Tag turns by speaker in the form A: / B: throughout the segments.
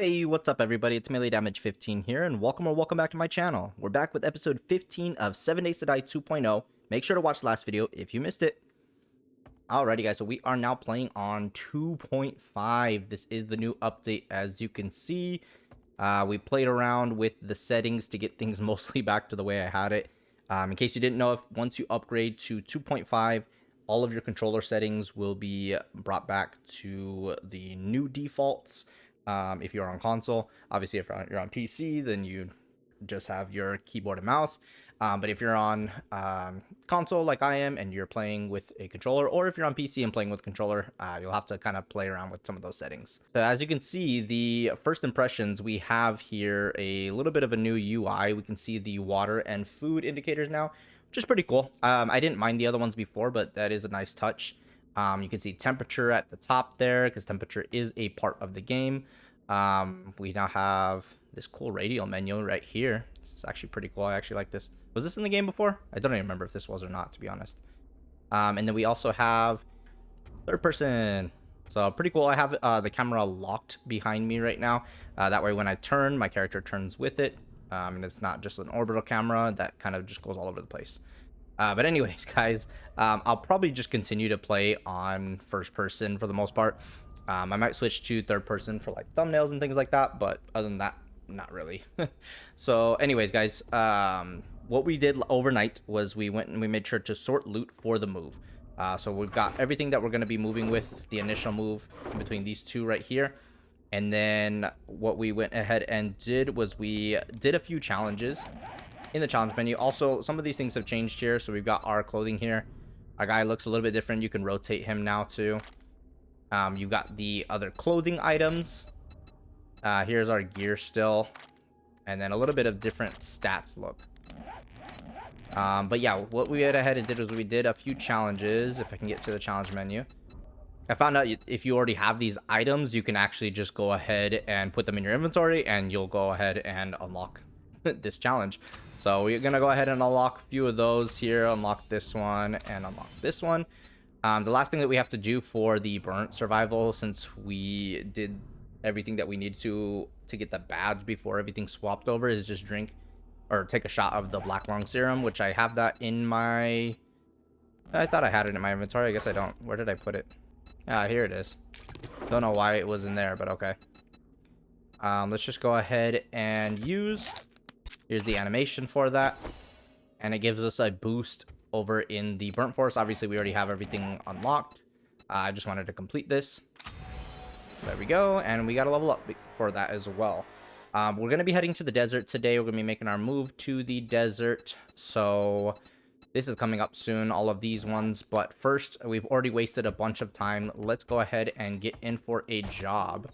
A: Hey, what's up everybody? It's Melee Damage 15 here, and welcome back to my channel. We're back with episode 15 of 7 Days to Die 2.0. Make sure to watch the last video if you missed it. Alrighty guys, so we are now playing on 2.5. This is the new update. As you can see, we played around with the settings to get things mostly back to the way I had it. In case you didn't know, if once you upgrade to 2.5, all of your controller settings will be brought back to the new defaults. If you're on console, obviously if you're on PC, then you just have your keyboard and mouse. But if you're on console like I am and you're playing with a controller, or if you're on PC and playing with controller, you'll have to kind of play around with some of those settings. So as you can see, the first impressions, we have here a little bit of a new UI. We can see the water and food indicators now, which is pretty cool. I didn't mind the other ones before, but that is a nice touch. You can see temperature at the top there, because temperature is a part of the game. We now have this cool radial menu right here. It's actually pretty cool. I actually like this. Was this in the game before? I don't even remember if this was or not, to be honest. And then we also have third person. So pretty cool. I have the camera locked behind me right now. That way when I turn, my character turns with it. And it's not just an orbital camera that kind of just goes all over the place. But anyways, guys, I'll probably just continue to play on first person for the most part. I might switch to third person for like thumbnails and things like that, but other than that, not really. So anyways, guys, what we did overnight was we went and we made sure to sort loot for the move. So we've got everything that we're going to be moving with, the initial move in between these two right here. And then what we went ahead and did was we did a few challenges in the challenge menu. Also, some of these things have changed here. So we've got our clothing here. Our guy looks a little bit different. You can rotate him now too. You've got the other clothing items. Here's our gear still. And then a little bit of different stats look. But yeah, what we went ahead and did was we did a few challenges. If I can get to the challenge menu. I found out if you already have these items, you can actually just go ahead and put them in your inventory and you'll go ahead and unlock this challenge. So we're gonna go ahead and unlock a few of those here. Unlock this one and unlock this one. The last thing that we have to do for the burnt survival, since we did everything that we need to get the badge before everything swapped over, is just drink or take a shot of the black lung serum, which I have that in my... I thought I had it in my inventory. I guess I don't. Where did I put it? Here it is. Don't know why it was in there, but okay. Let's just go ahead and use... Here's the animation for that. And it gives us a boost over in the burnt forest. Obviously, we already have everything unlocked. I just wanted to complete this. There we go. And we got to level up for that as well. We're going to be heading to the desert today. We're going to be making our move to the desert. So this is coming up soon, all of these ones. But first, we've already wasted a bunch of time. Let's go ahead and get in for a job.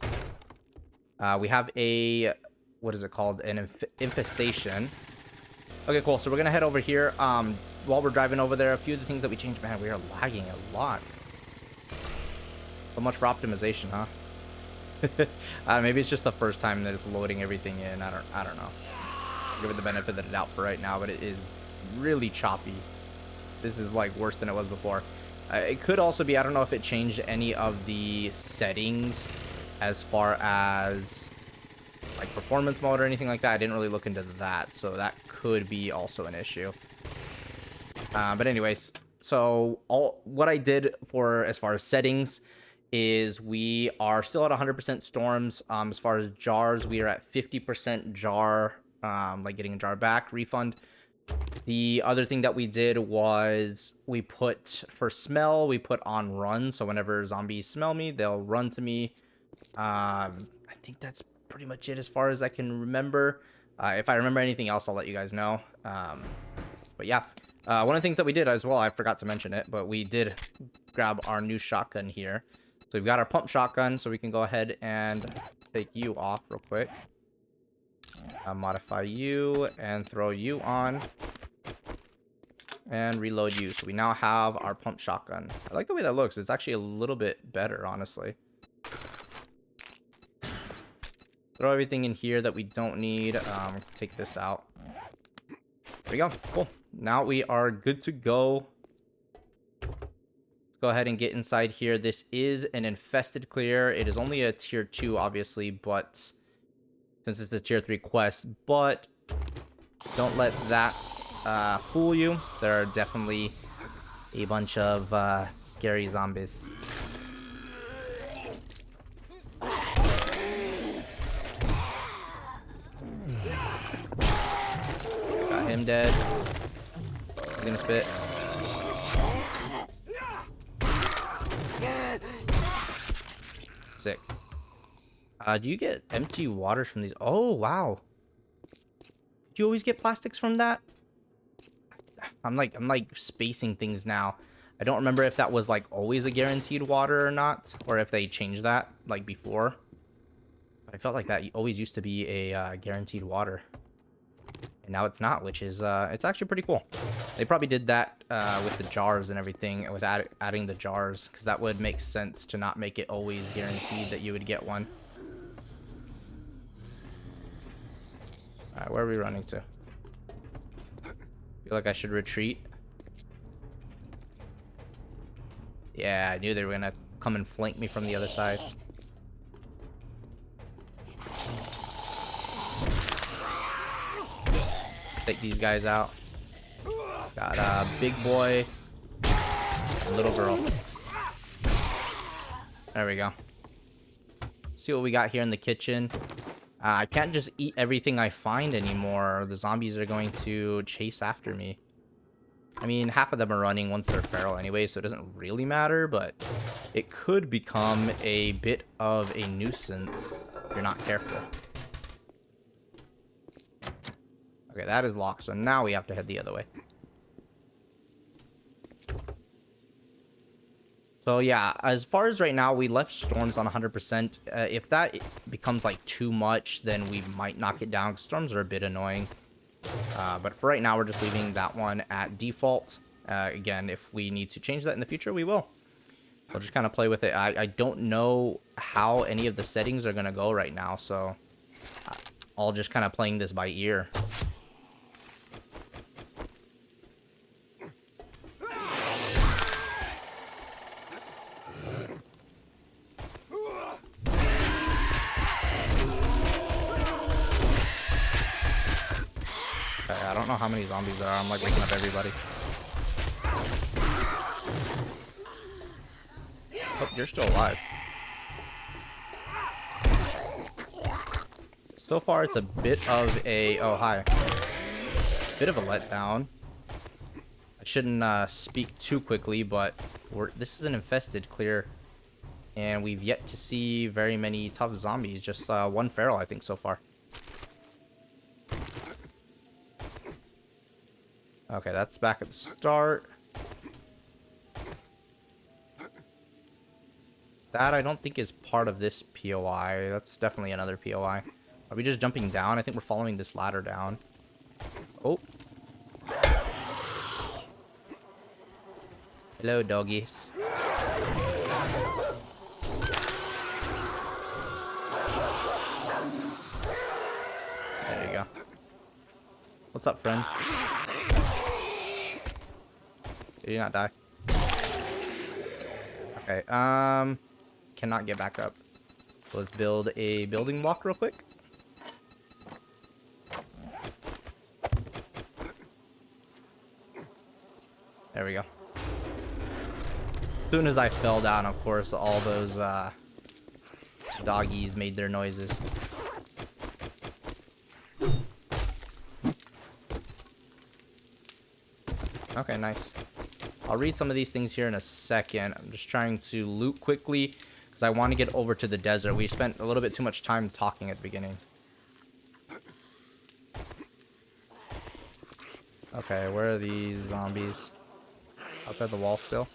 A: We have a... What is it called? An infestation. Okay, cool. So we're going to head over here. While we're driving over there, a few of the things that we changed, man, we are lagging a lot. So much for optimization, huh? Maybe it's just the first time that it's loading everything in. I don't know. I'll give it the benefit of the doubt for right now, but it is really choppy. This is like worse than it was before. It could also be, I don't know if it changed any of the settings as far as like performance mode or anything like that. I didn't really look into that, so that could be also an issue. But anyways, so what I did for as far as settings is we are still at 100% storms. As far as jars, we are at 50% jar, like getting a jar back refund. The other thing that we did was we put for smell, we put on run. So whenever zombies smell me, they'll run to me. I think that's pretty much it as far as I can remember. If I remember anything else, I'll let you guys know. But yeah. One of the things that we did as well, I forgot to mention it, but we did grab our new shotgun here. So we've got our pump shotgun, so we can go ahead and take you off real quick. Modify you and throw you on. And reload you. So we now have our pump shotgun. I like the way that looks. It's actually a little bit better, honestly. Throw everything in here that we don't need. Take this out. There we go. Cool. Now we are good to go. Let's go ahead and get inside here. This is an infested clear. It is only a tier 2, obviously, but since it's a tier 3 quest, but don't let that fool you. There are definitely a bunch of scary zombies. Got him dead. He's gonna spit. Sick. Do you get empty waters from these? Oh, wow. Do you always get plastics from that? I'm like spacing things now. I don't remember if that was like always a guaranteed water or not, or if they changed that like before. But I felt like that always used to be a guaranteed water, and now it's not, which is it's actually pretty cool. They probably did that with the jars and everything, with adding the jars, because that would make sense to not make it always guaranteed that you would get one. All right, where are we running to? Feel like I should retreat. Yeah, I knew they were gonna come and flank me from the other side. Take these guys out. Got a big boy, a little girl. There we go. See what we got here in the kitchen. I can't just eat everything I find anymore. The zombies are going to chase after me. I mean, half of them are running once they're feral anyway, so it doesn't really matter, but it could become a bit of a nuisance if you're not careful. Okay, that is locked, so now we have to head the other way. So yeah, as far as right now, we left storms on 100%. If that becomes like too much, then we might knock it down. Storms are a bit annoying. But for right now, we're just leaving that one at default. Again, if we need to change that in the future, we will. We'll just kind of play with it. I don't know how any of the settings are going to go right now, so I'll just kind of playing this by ear. I don't know how many zombies there are. I'm like waking up everybody. Oh, you're still alive. So far, it's a bit of a... Oh, hi. Bit of a letdown. I shouldn't speak too quickly, but this is an infested clear. And we've yet to see very many tough zombies. Just one feral, I think, so far. Okay, that's back at the start. That I don't think is part of this POI. That's definitely another POI. Are we just jumping down? I think we're following this ladder down. Oh. Hello, doggies. There you go. What's up, friend? Did you not die? Okay, cannot get back up. Let's build a building block real quick. There we go. As soon as I fell down, of course, all those doggies made their noises. Okay, nice. I'll read some of these things here in a second. I'm just trying to loot quickly because I want to get over to the desert. We spent a little bit too much time talking at the beginning. Okay, where are these zombies? Outside the wall still?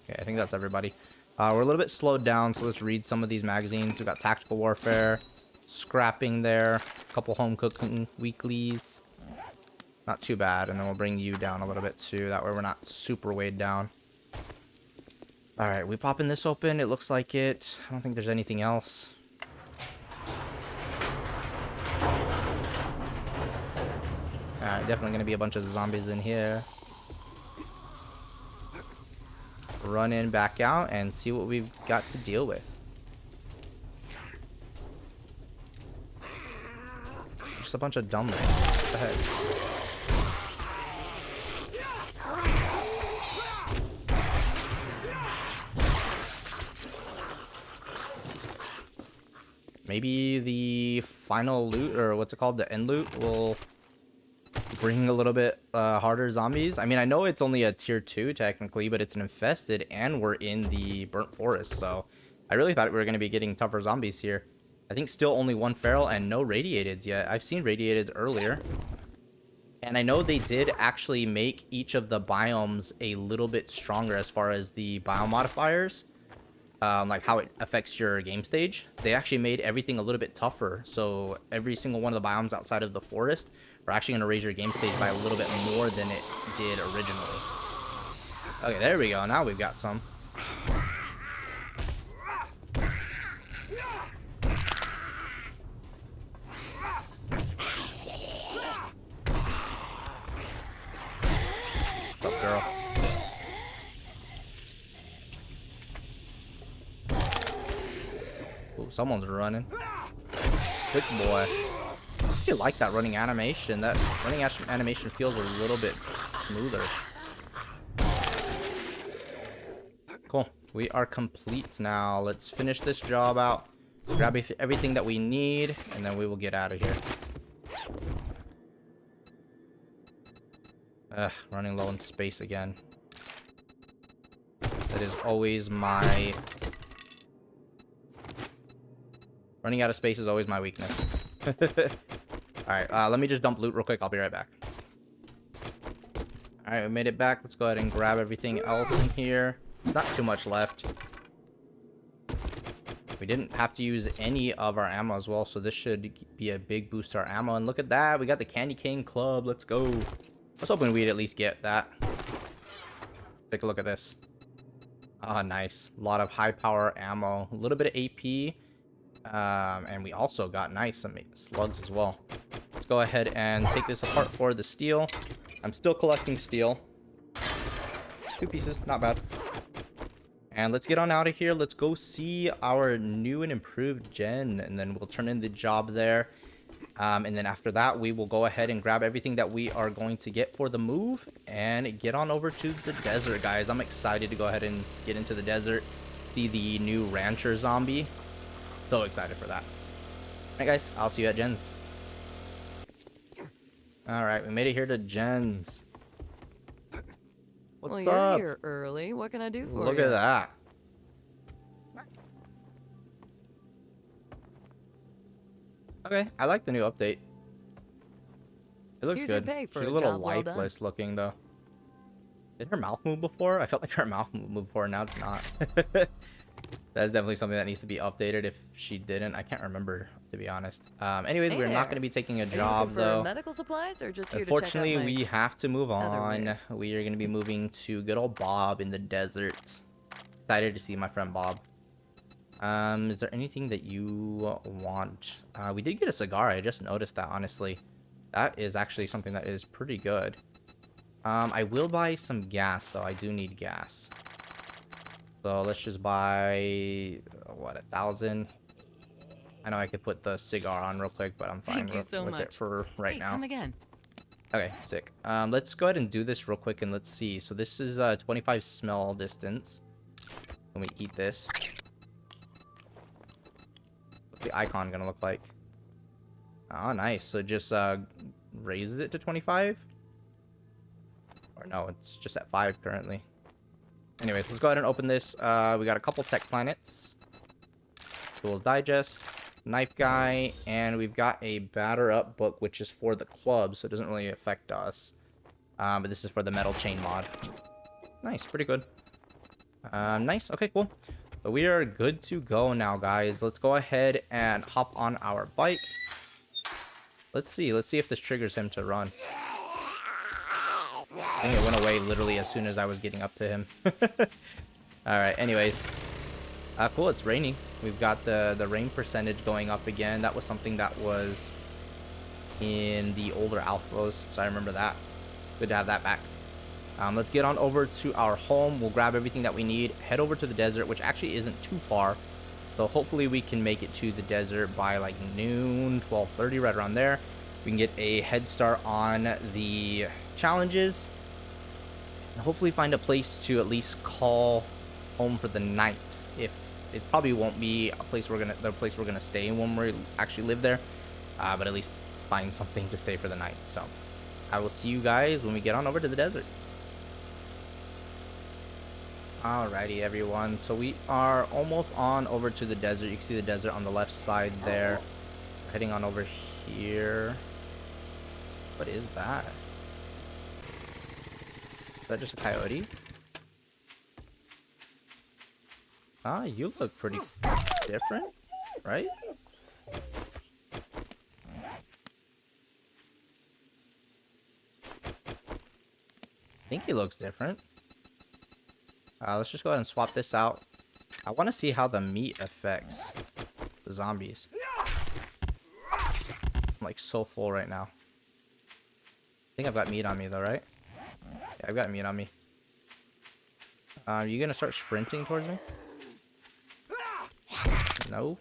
A: Okay, I think that's everybody. We're a little bit slowed down, so let's read some of these magazines. We've got Tactical Warfare, Scrapping there, a couple Home Cooking Weeklies. Not too bad, and then we'll bring you down a little bit too. That way we're not super weighed down. Alright, we popping this open. It looks like it. I don't think there's anything else. Alright, definitely going to be a bunch of zombies in here. run in, back out, and see what we've got to deal with. Just a bunch of dumb things. What the heck? Maybe the final loot, or what's it called, the end loot, will bring a little bit harder zombies. I mean, I know it's only a tier 2 technically, but it's an infested and we're in the burnt forest, so I really thought we were going to be getting tougher zombies here. I think still only one feral and no radiateds yet. I've seen radiateds earlier, and I know they did actually make each of the biomes a little bit stronger as far as the biome modifiers, like how it affects your game stage. They actually made everything a little bit tougher, so every single one of the biomes outside of the forest are actually going to raise your game stage by a little bit more than it did originally. Okay, there we go. Now we've got some. What's up, girl? Ooh, someone's running. Good boy. I actually like that running animation. That running animation feels a little bit smoother. Cool. We are complete now. Let's finish this job out. Grab everything that we need, and then we will get out of here. Ugh, running low on space again. That is always my... Running out of space is always my weakness. Alright, let me just dump loot real quick. I'll be right back. Alright, we made it back. Let's go ahead and grab everything else in here. There's not too much left. We didn't have to use any of our ammo as well, so this should be a big boost to our ammo. And look at that, we got the Candy Cane Club. Let's go. I was hoping we'd at least get that. Take a look at this. Ah, nice. A lot of high power ammo. A little bit of AP. And we also got some slugs as well. Let's go ahead and take this apart for the steel. I'm still collecting steel. 2 pieces, not bad. And let's get on out of here. Let's go see our new and improved gen, and then we'll turn in the job there. And then after that, we will go ahead and grab everything that we are going to get for the move and get on over to the desert, guys. I'm excited to go ahead and get into the desert, see the new rancher zombie. So excited for that. Alright, guys, I'll see you at Jen's. Alright, we made it here to Jen's. What's
B: well,
A: up?
B: You're here early. What can I do for you?
A: Look at that. Okay, I like the new update. It looks
B: Here's your
A: good.
B: pay for
A: She's a
B: a
A: little
B: job well done.
A: lifeless looking, though. Did her mouth move before? I felt like her mouth moved before, now it's not. That's definitely something that needs to be updated if she didn't. I can't remember, to be honest. Anyways,
B: Hey
A: we're not
B: there.
A: going to be taking a
B: Are you
A: job,
B: looking for
A: though.
B: medical supplies or just here
A: Unfortunately,
B: to check out my
A: we have to move
B: other
A: on.
B: wares?
A: We are going to be moving to good old Bob in the desert. Excited to see my friend Bob. Is there anything that you want? We did get a cigar. I just noticed that, honestly. That is actually something that is pretty good. I will buy some gas, though. I do need gas. So let's just buy, what, 1,000? I know I could put the cigar on real quick, but I'm fine
B: Thank you so
A: with it
B: much.
A: for right now.
B: Come again.
A: Okay, sick. Let's go ahead and do this real quick and let's see. So this is 25 smell distance. When we eat this. What's the icon gonna look like? Oh, nice. So just raises it to 25? Or no, it's just at 5 currently. Anyways, let's go ahead and open this. We got a couple tech planets. Tools digest. Knife guy. And we've got a batter up book, which is for the club, so it doesn't really affect us. But this is for the metal chain mod. Nice, pretty good. Nice, okay, cool. So we are good to go now, guys. Let's go ahead and hop on our bike. Let's see if this triggers him to run. I think it went away literally as soon as I was getting up to him. Alright, anyways. Cool, it's raining. We've got the rain percentage going up again. That was something that was in the older alphas, so I remember that. Good to have that back. Let's get on over to our home. We'll grab everything that we need, head over to the desert, which actually isn't too far. So hopefully we can make it to the desert by like noon, 12:30, right around there. We can get a head start on the challenges. And hopefully find a place to at least call home for the night. If it probably won't be a place the place we're gonna stay when we actually live there, but at least find something to stay for the night. So I will see you guys when we get on over to the desert. Alrighty, everyone. So we are almost on over to the desert. You can see the desert on the left side there. Heading on over here. What is that? Is that just a coyote? Ah, you look pretty different, right? I think he looks different. Let's just go ahead and swap this out. I want to see how the meat affects the zombies. I'm like so full right now. I think I've got meat on me though, right? Yeah, I've got meat on me. You gonna start sprinting towards me? No.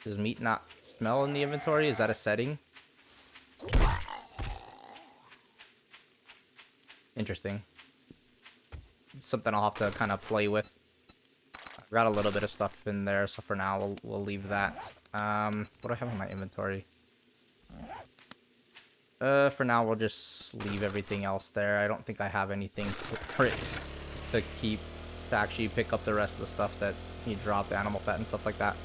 A: Does meat not smell in the inventory? Is that a setting? Interesting. It's something I'll have to kind of play with. I've got a little bit of stuff in there, so for now we'll leave that. What do I have in my inventory? For now we'll just leave everything else there. I don't think I have anything for it to keep to actually pick up the rest of the stuff that he dropped, animal fat and stuff like that.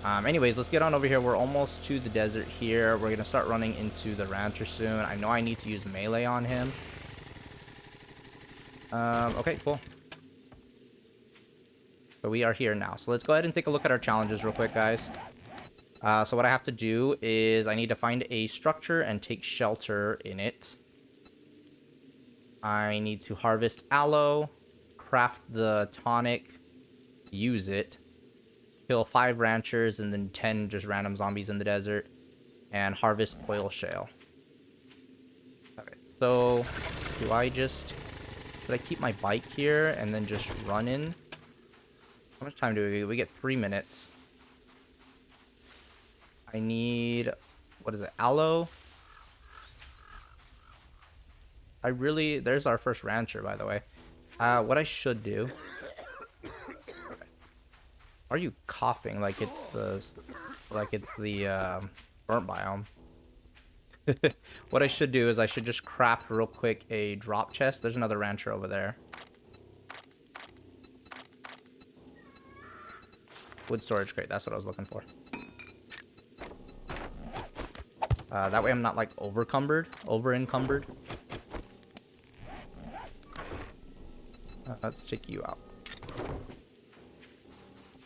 A: Anyways, let's get on over here. We're almost to the desert here. We're gonna start running into the rancher soon. I know I need to use melee on him. Okay, cool. So we are here now. So let's go ahead and take a look at our challenges real quick, guys. So what I have to do is I need to find a structure and take shelter in it. I need to harvest aloe, craft the tonic, use it, kill 5 ranchers and then 10 just random zombies in the desert, and harvest oil shale. Okay, so do I just... should I keep my bike here and then just run in? How much time do we get? We get 3 minutes. I need... what is it? Aloe? I really... there's our first rancher, by the way. What I should do... are you coughing like it's the... burnt biome? What I should do is I should just craft real quick a drop chest. There's another rancher over there. Wood storage crate, that's what I was looking for. That way I'm not like over encumbered. Let's take you out.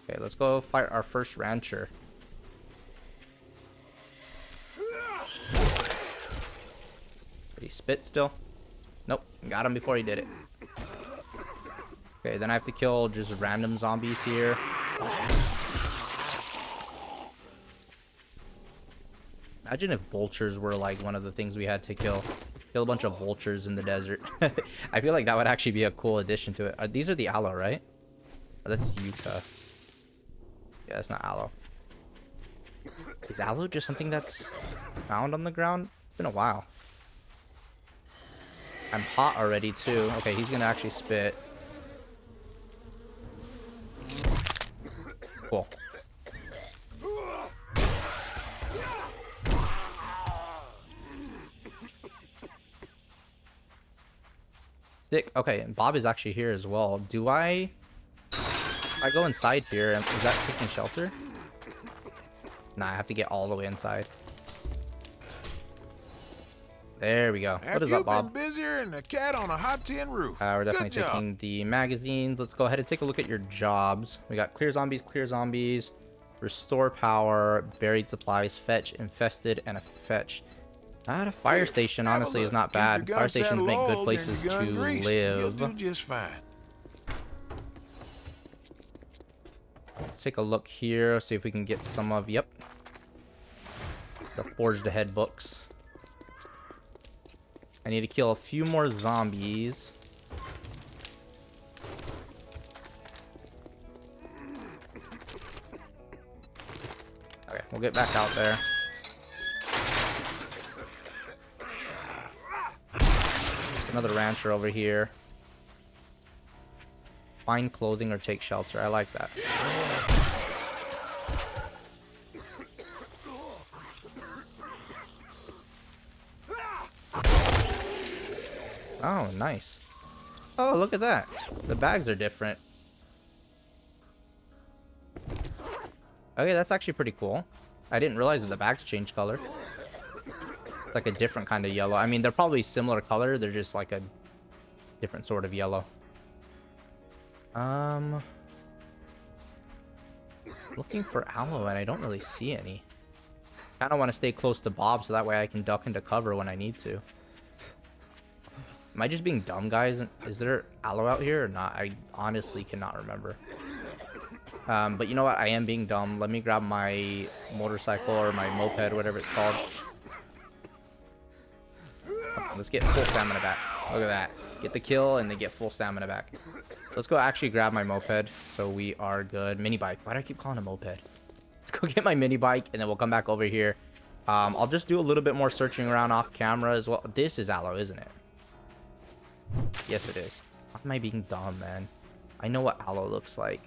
A: Okay, let's go fight our first rancher. Did he spit still? Nope, got him before he did it. Okay, then I have to kill just random zombies here. Imagine if vultures were like one of the things we had to kill. Kill a bunch of vultures in the desert. I feel like that would actually be a cool addition to it. These are the aloe, right? Oh, that's yucca. Yeah, that's not aloe. Is aloe just something that's found on the ground? It's been a while. I'm hot already too. Okay, he's gonna actually spit. Cool. Sick. Okay, and Bob is actually here as well. Do I go inside here? Is that taking shelter? Nah, I have to get all the way inside. There we go. What is up, Bob?
C: Been busier than a cat on a hot tin roof.
A: We're definitely taking the magazines. Let's go ahead and take a look at your jobs. We got clear zombies, restore power, buried supplies, fetch, infested, and a fetch. A fire station, honestly, is not bad. Fire stations make good places to live.
C: You'll do just fine.
A: Let's take a look here, see if we can get some of, yep, the Forged Ahead books. I need to kill a few more zombies. Okay, we'll get back out there. Another rancher over here. Find clothing or take shelter. I like that. Oh, nice. Oh, look at that. The bags are different. Okay, that's actually pretty cool. I didn't realize that the bags change color. It's like a different kind of yellow. I mean, they're probably similar color. They're just like a different sort of yellow. Looking for aloe and I don't really see any. Kind of want to stay close to Bob so that way I can duck into cover when I need to. Am I just being dumb, guys? Is there aloe out here or not? I honestly cannot remember. But you know what? I am being dumb. Let me grab my motorcycle or my moped, whatever it's called. Let's get full stamina back. Look at that. Get the kill and then get full stamina back. Let's go actually grab my moped so we are good. Mini bike. Why do I keep calling it a moped? Let's go get my mini bike and then we'll come back over here. I'll just do a little bit more searching around off camera as well. This is aloe, isn't it? Yes, it is. Why am I being dumb, man? I know what aloe looks like.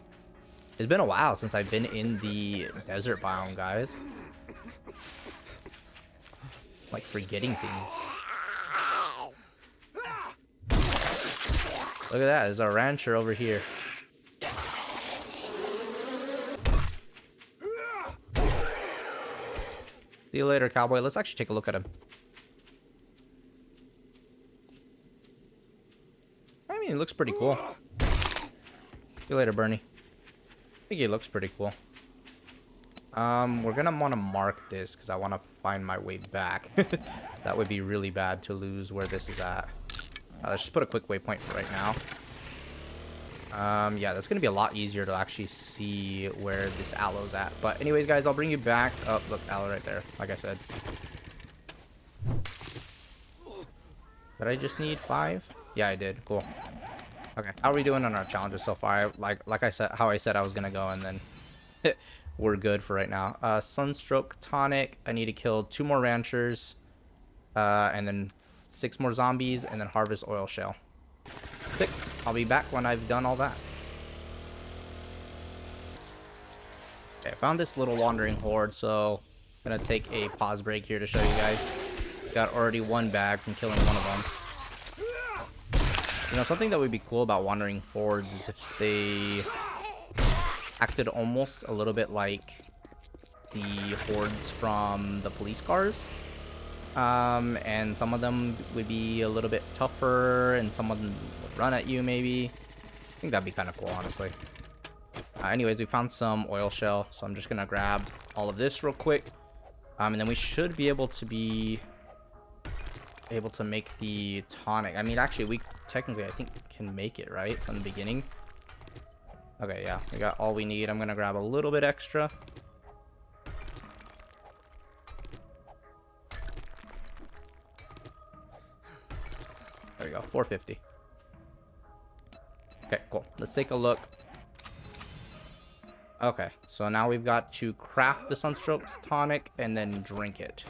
A: It's been a while since I've been in the desert biome, guys. Like forgetting things. Look at that. There's a rancher over here. See you later, cowboy. Let's actually take a look at him. I mean, it looks pretty cool. See you later, Bernie. I think he looks pretty cool. We're gonna want to mark this because I want to find my way back. That would be really bad to lose where this is at. Let's just put a quick waypoint for right now. Yeah, that's gonna be a lot easier to actually see where this aloe's at. But anyways, guys, I'll bring you back. Oh, look, aloe right there. Like I said. Did I just need 5? Yeah, I did. Cool. Okay, how are we doing on our challenges so far? Like I said, how I said I was gonna go, and then we're good for right now. Sunstroke tonic. I need to kill 2 more ranchers, and then 6 more zombies, and then harvest oil shell. Sick. I'll be back when I've done all that. Okay, I found this little wandering horde, so I'm gonna take a pause break here to show you guys. Got already 1 bag from killing one of them. You know, something that would be cool about wandering hordes is if they acted almost a little bit like the hordes from the police cars. And some of them would be a little bit tougher and some of them would run at you maybe. I think that'd be kind of cool, honestly. Anyways, we found some oil shell, so I'm just gonna grab all of this real quick. And then we should be able to make the tonic. I mean, actually, we technically, I think, can make it, right? From the beginning. Okay, yeah. We got all we need. I'm going to grab a little bit extra. There we go. 450. Okay, cool. Let's take a look. Okay, so now we've got to craft the Sunstroke tonic and then drink it.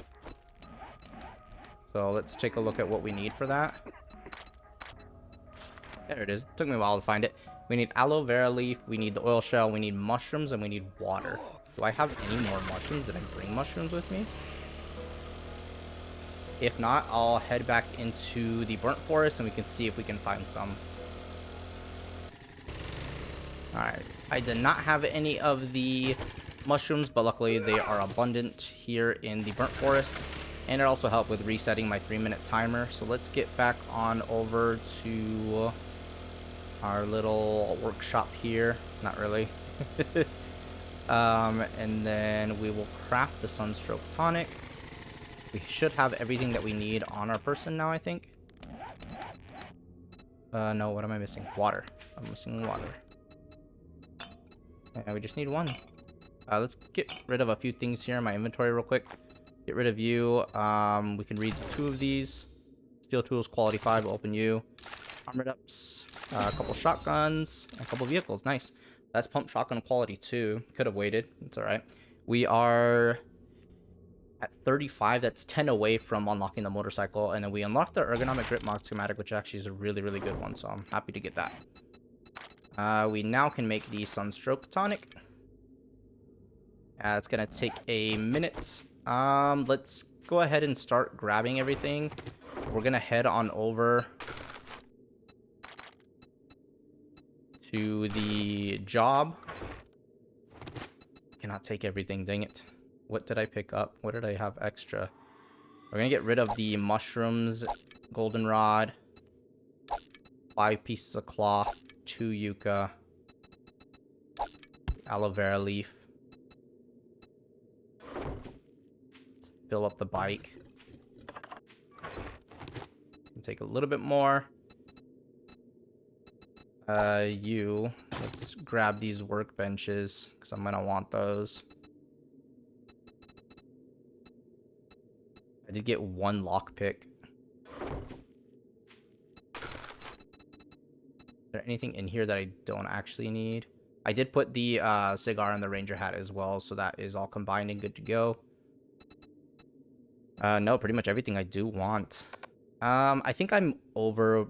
A: So let's take a look at what we need for that. There it is. Took me a while to find it. We need aloe vera leaf, we need the oil shell, we need mushrooms, and we need water. Do I have any more mushrooms? Did I bring mushrooms with me? If not, I'll head back into the burnt forest and we can see if we can find some. Alright. I did not have any of the mushrooms, but luckily they are abundant here in the burnt forest. And it also helped with resetting my 3-minute timer. So let's get back on over to our little workshop here. Not really. And then we will craft the Sunstroke tonic. We should have everything that we need on our person now, I think. No, what am I missing? Water. I'm missing water. And we just need 1. Let's get rid of a few things here in my inventory real quick. Get rid of you. We can read 2 of these. Steel tools, quality 5, open you. Armored ups, a couple shotguns, and a couple vehicles. Nice. That's pump shotgun quality 2. Could have waited. It's alright. We are at 35. That's 10 away from unlocking the motorcycle. And then we unlocked the ergonomic grip mod schematic, which actually is a really, really good one. So I'm happy to get that. We now can make the sunstroke tonic. It's gonna take a minute. Let's go ahead and start grabbing everything. We're gonna head on over to the job. Cannot take everything, dang it. What did I pick up? What did I have extra? We're gonna get rid of the mushrooms, goldenrod, 5 pieces of cloth, 2 yucca, aloe vera leaf. Fill up the bike. Take a little bit more. Let's grab these workbenches because I'm gonna want those. I did get 1 lockpick. Is there anything in here that I don't actually need? I did put the cigar and the ranger hat as well, so that is all combined and good to go. No, pretty much everything I do want. I think I'm over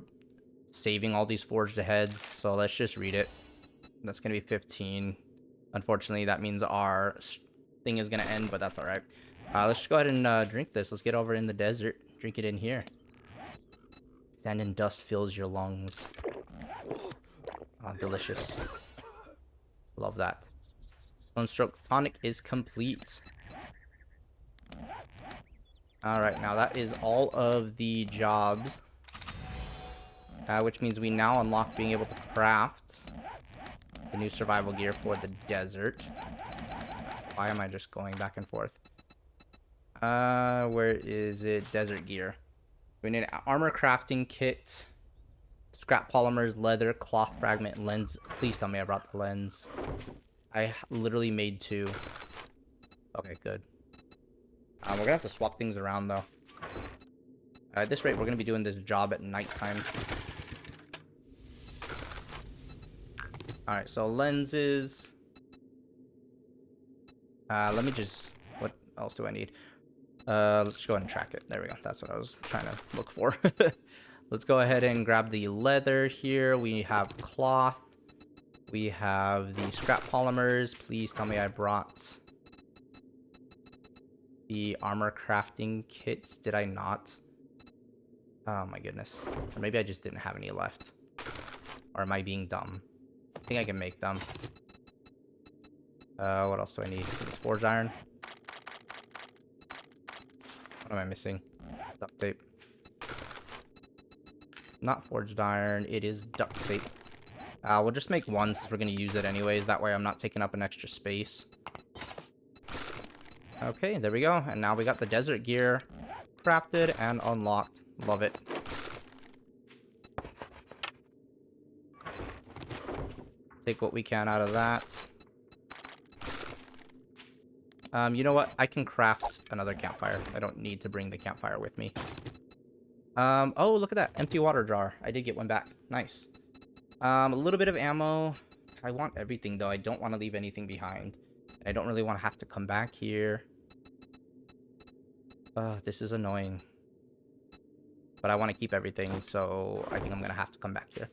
A: saving all these forged aheads, so let's just read it. That's gonna be 15. Unfortunately, that means our thing is gonna end, but that's alright. Let's just go ahead and drink this. Let's get over in the desert. Drink it in here. Sand and dust fills your lungs. Oh, delicious. Love that. Sunstroke tonic is complete. Alright, now that is all of the jobs. Which means we now unlock being able to craft the new survival gear for the desert. Why am I just going back and forth? Where is it? Desert gear. We need an armor crafting kit, scrap polymers, leather, cloth fragment, lens. Please tell me I brought the lens. I literally made 2. Okay, good. We're gonna have to swap things around though. At this rate, we're gonna be doing this job at nighttime. Alright, so lenses. Let me just... What else do I need? Let's just go ahead and track it. There we go. That's what I was trying to look for. Let's go ahead and grab the leather here. We have cloth. We have the scrap polymers. Please tell me I brought the armor crafting kits. Did I not? Oh my goodness. Or maybe I just didn't have any left. Or am I being dumb? I think I can make them. What else do I need? It's forged iron. What am I missing? Duct tape. Not forged iron. It is duct tape. We'll just make 1 since we're going to use it anyways. That way I'm not taking up an extra space. Okay, there we go. And now we got the desert gear crafted and unlocked. Love it. Take what we can out of that. You know what? I can craft another campfire. I don't need to bring the campfire with me. Oh, look at that. Empty water jar. I did get one back. Nice. A little bit of ammo. I want everything, though. I don't want to leave anything behind. I don't really want to have to come back here. This is annoying. But I want to keep everything, so I think I'm going to have to come back here.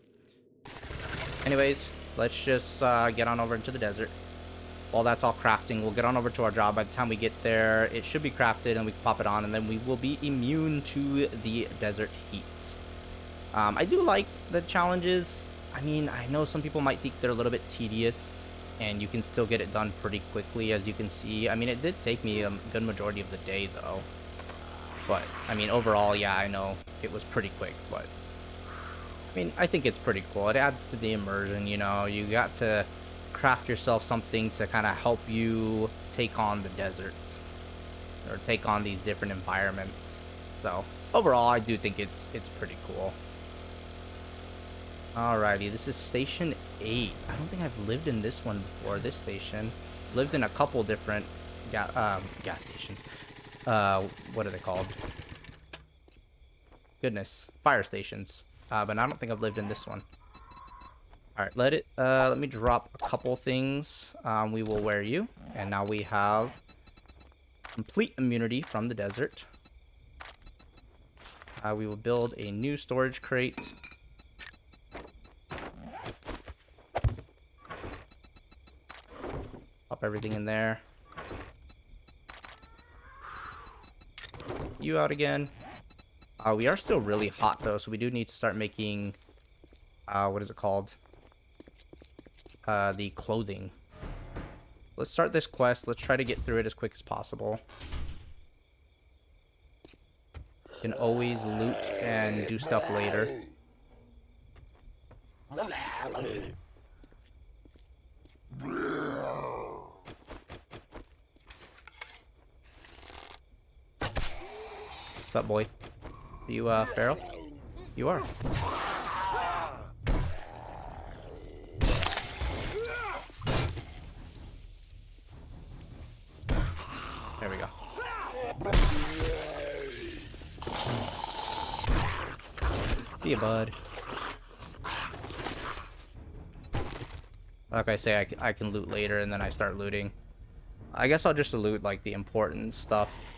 A: Anyways, let's just get on over into the desert. While that's all crafting, we'll get on over to our job. By the time we get there, it should be crafted and we can pop it on, and then we will be immune to the desert heat. I do like the challenges. I mean, I know some people might think they're a little bit tedious, and you can still get it done pretty quickly, as you can see. I mean, it did take me a good majority of the day, though. But, I mean, overall, yeah, I know it was pretty quick, but... I mean, I think it's pretty cool. It adds to the immersion, you know. You got to craft yourself something to kind of help you take on the deserts. Or take on these different environments. So, overall, I do think it's pretty cool. Alrighty, this is Station 8. I don't think I've lived in this one before, this station. Lived in a couple different gas stations. What are they called? goodness, fire stations. But I don't think I've lived in this one. All right, let me drop a couple things. We will wear you, and now we have complete immunity from the desert. We will build a new storage crate. Pop everything in there. You out again. We are still really hot though, so we do need to start making what is it called? The clothing. Let's start this quest. Let's try to get through it as quick as possible. You can always loot and do stuff later. What's up, boy? Are you feral? You are. There we go. See ya, bud. Like I say, I can loot later, and then I start looting. I guess I'll just loot like the important stuff.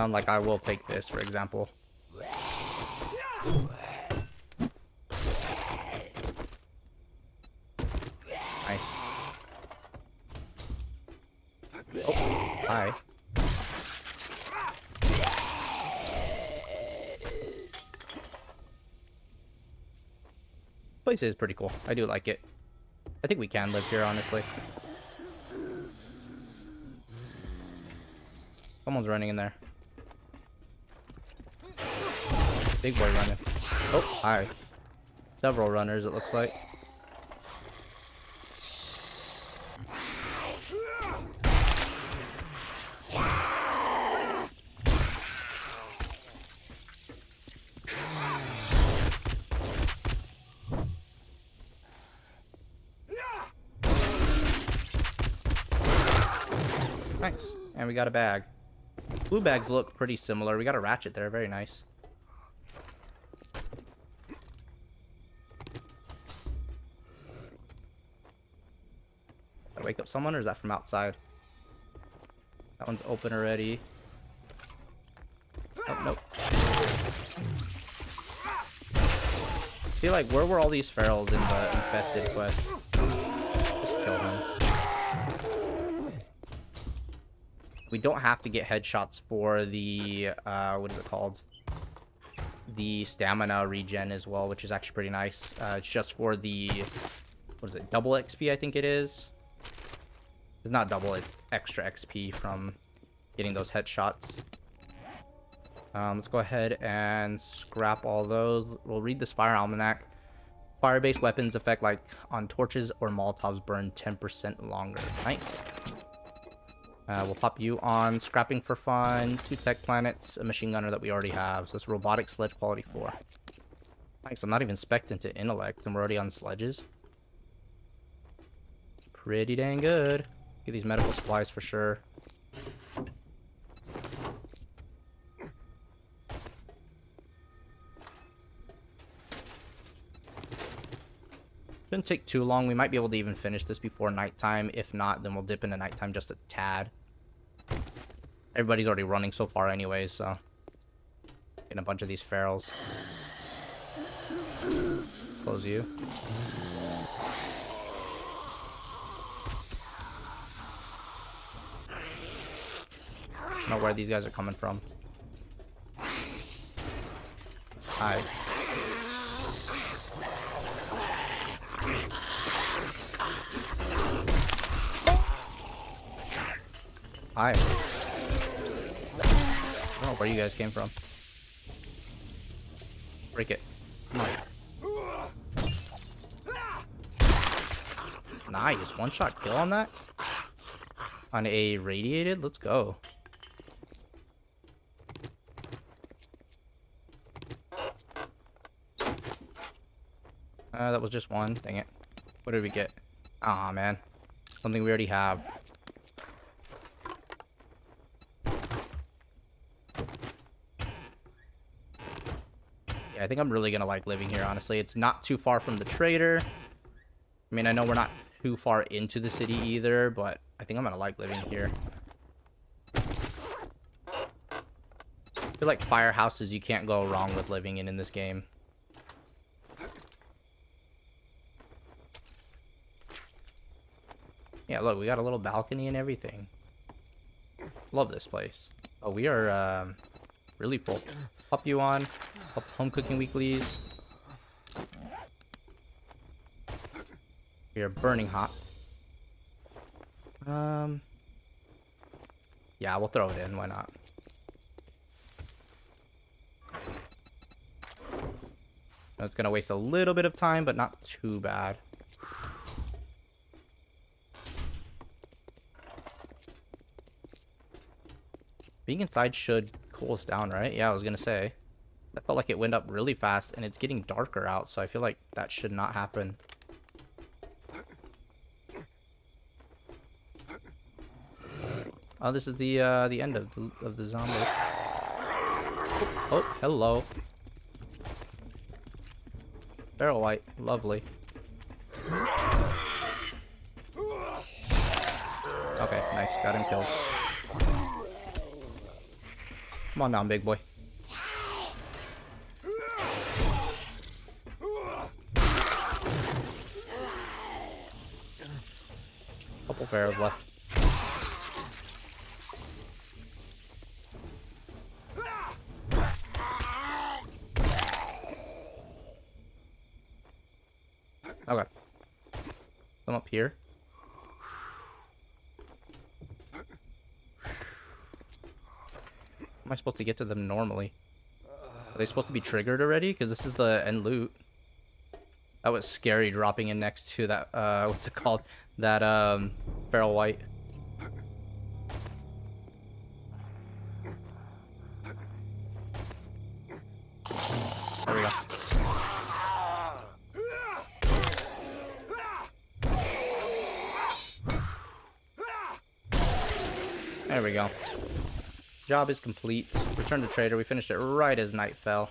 A: Like I will take this, for example. Nice. Oh, hi. Place is pretty cool. I do like it. I think we can live here, honestly. Someone's running in there. Big boy running. Oh, hi. Several runners, it looks like. Nice. And we got a bag. Blue bags look pretty similar. We got a ratchet there. Very nice. Did I wake up someone, or is that from outside? That one's open already. Oh, nope. I feel like, where were all these ferals in the infested quest? Just kill him. We don't have to get headshots for the, what is it called? The stamina regen as well, which is actually pretty nice. It's just for the, what is it, double XP, I think it is. It's not double, it's extra XP from getting those headshots. Let's go ahead and scrap all those. We'll read this fire almanac. Fire-based weapons effect like on torches or Molotovs burn 10% longer. Nice. We'll pop you on scrapping for fun, 2 tech planets, a machine gunner that we already have. So it's robotic sledge quality 4. Nice, I'm not even spec'd into intellect and we're already on sledges. Pretty dang good. Get these medical supplies for sure. Shouldn't take too long. We might be able to even finish this before nighttime. If not, then we'll dip into nighttime just a tad. Everybody's already running so far anyway, so getting a bunch of these ferals. Close you. I don't know where these guys are coming from. Hi. Hi. I don't know where you guys came from. Break it. Come on. Nice. One shot kill on that? On a radiated? Let's go. That was just one. Dang it. What did we get? Aw, man. Something we already have. Yeah, I think I'm really gonna like living here, honestly. It's not too far from the trader. I mean, I know we're not too far into the city either, but I think I'm gonna like living here. I feel like firehouses you can't go wrong with living in this game. Yeah, look, we got a little balcony and everything. Love this place. Oh, we are really full. Pop you on. Home cooking weeklies. We are burning hot. Yeah, we'll throw it in. Why not? It's gonna waste a little bit of time, but not too bad. Being inside should cool us down, right? Yeah, I was gonna say. I felt like it went up really fast, and it's getting darker out, so I feel like that should not happen. Oh, this is the end of the zombies. Oh, hello. Barrel white, lovely. Okay, nice, got him killed. Come on down, big boy. Couple pharaohs left. Okay. Some up here. Am I supposed to get to them normally? Are they supposed to be triggered already? Because this is the end loot. That was scary dropping in next to that, what's it called? That, feral white. There we go. There we go. Job is complete. Return to trader. We finished it right as night fell.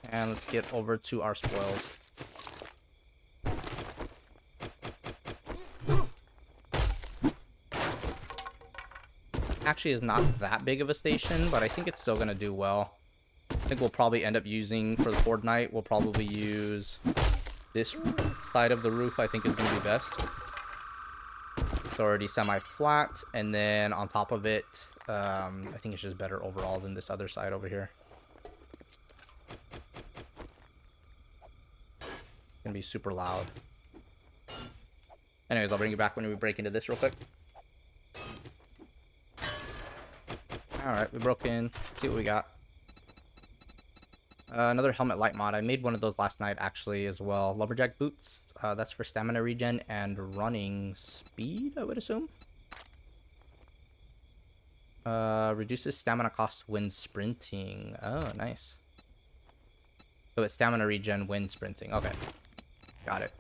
A: And let's get over to our spoils. Actually is not that big of a station, but I think it's still going to do well. I think we'll probably end up using, for the horde night, we'll probably use this side of the roof. I think is going to be best. It's already semi-flat, and then on top of it, I think it's just better overall than this other side over here. It's gonna be super loud. Anyways, I'll bring you back when we break into this real quick. Alright, we broke in. Let's see what we got. Another helmet light mod. I made one of those last night actually as well. Lumberjack boots. That's for stamina regen and running speed, I would assume. Reduces stamina cost when sprinting. Oh, nice. So it's stamina regen when sprinting. Okay. Got it.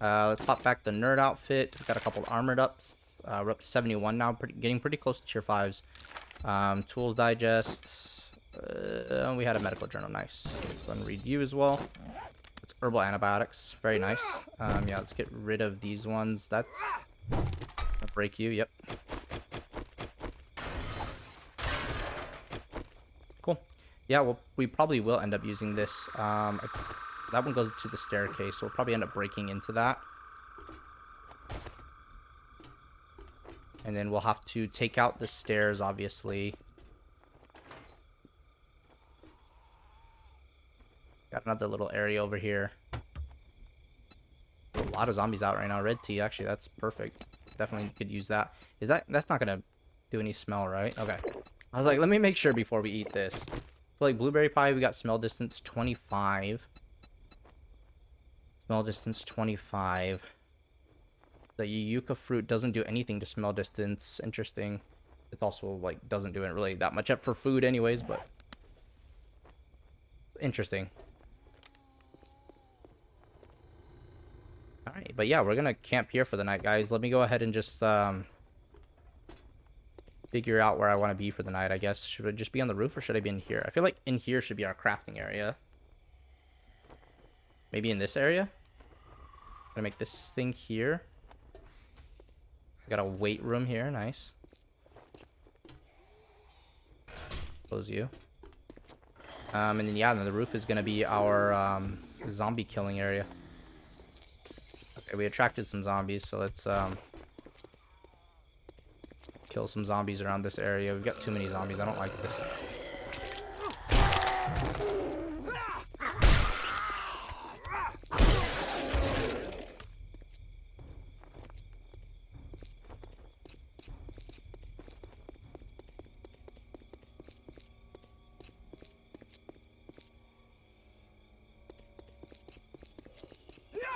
A: Let's pop back the nerd outfit. We've got a couple armored ups. We're up to 71 now. Getting pretty close to tier 5s. Tools digest. We had a medical journal. Nice. Let's go and read you as well. It's herbal antibiotics. Very nice. Yeah, let's get rid of these ones. That's gonna break you. Yep. Cool. Yeah, well, we probably will end up using this. That one goes to the staircase, so we'll probably end up breaking into that. And then we'll have to take out the stairs, obviously. Got another little area over here. A lot of zombies out right now. Red tea, actually, that's perfect. Definitely could use that. That's not gonna do any smell, right? Okay. I was like, let me make sure before we eat this. So, like, blueberry pie, we got smell distance 25. Smell distance 25. The yucca fruit doesn't do anything to smell distance. Interesting. It's also, like, doesn't do it really that much up for food anyways, but... Interesting. All right, but yeah, we're gonna camp here for the night, guys. Let me go ahead and just figure out where I want to be for the night, I guess. Should I just be on the roof or should I be in here? I feel like in here should be our crafting area. Maybe in this area? I'm gonna make this thing here. I got a weight room here, nice. Close you. And then yeah, then the roof is gonna be our zombie killing area. Okay, we attracted some zombies, so let's kill some zombies around this area. We've got too many zombies. I don't like this.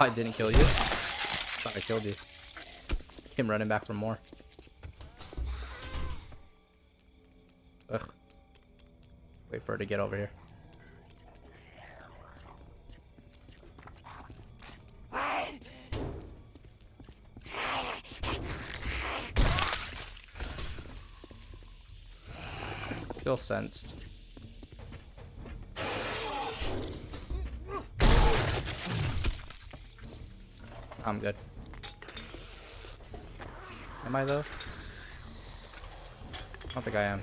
A: I didn't kill you. Thought I killed you. Him running back for more. Ugh. Wait for her to get over here. Feel sensed. I'm good. Am I though? I don't think I am.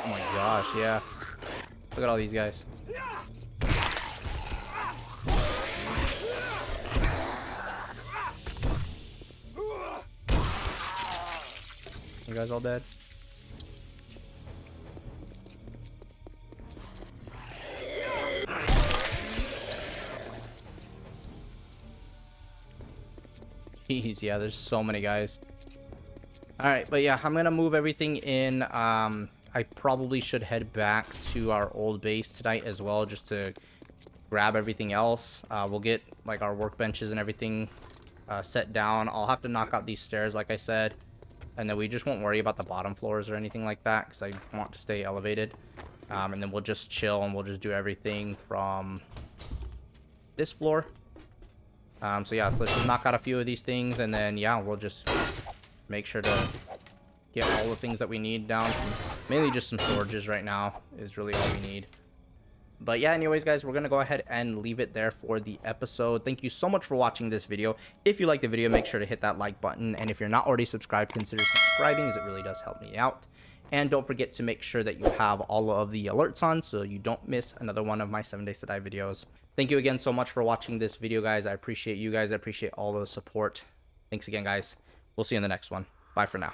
A: Oh my gosh, yeah. Look at all these guys. You guys all dead? Jeez, yeah, there's so many guys. Alright, but yeah, I'm gonna move everything in. I probably should head back to our old base tonight as well, just to grab everything else. We'll get like our workbenches and everything set down. I'll have to knock out these stairs, like I said, and then we just won't worry about the bottom floors or anything like that, because I want to stay elevated. And then we'll just chill and we'll just do everything from this floor. So yeah, so let's just knock out a few of these things, and then yeah, we'll just make sure to get all the things that we need down. Mainly just some storages right now is really all we need. But yeah, anyways, guys, we're going to go ahead and leave it there for the episode. Thank you so much for watching this video. If you like the video, make sure to hit that like button. And if you're not already subscribed, consider subscribing, as it really does help me out. And don't forget to make sure that you have all of the alerts on so you don't miss another one of my 7 Days to Die videos. Thank you again so much for watching this video, guys. I appreciate you guys. I appreciate all the support. Thanks again, guys. We'll see you in the next one. Bye for now.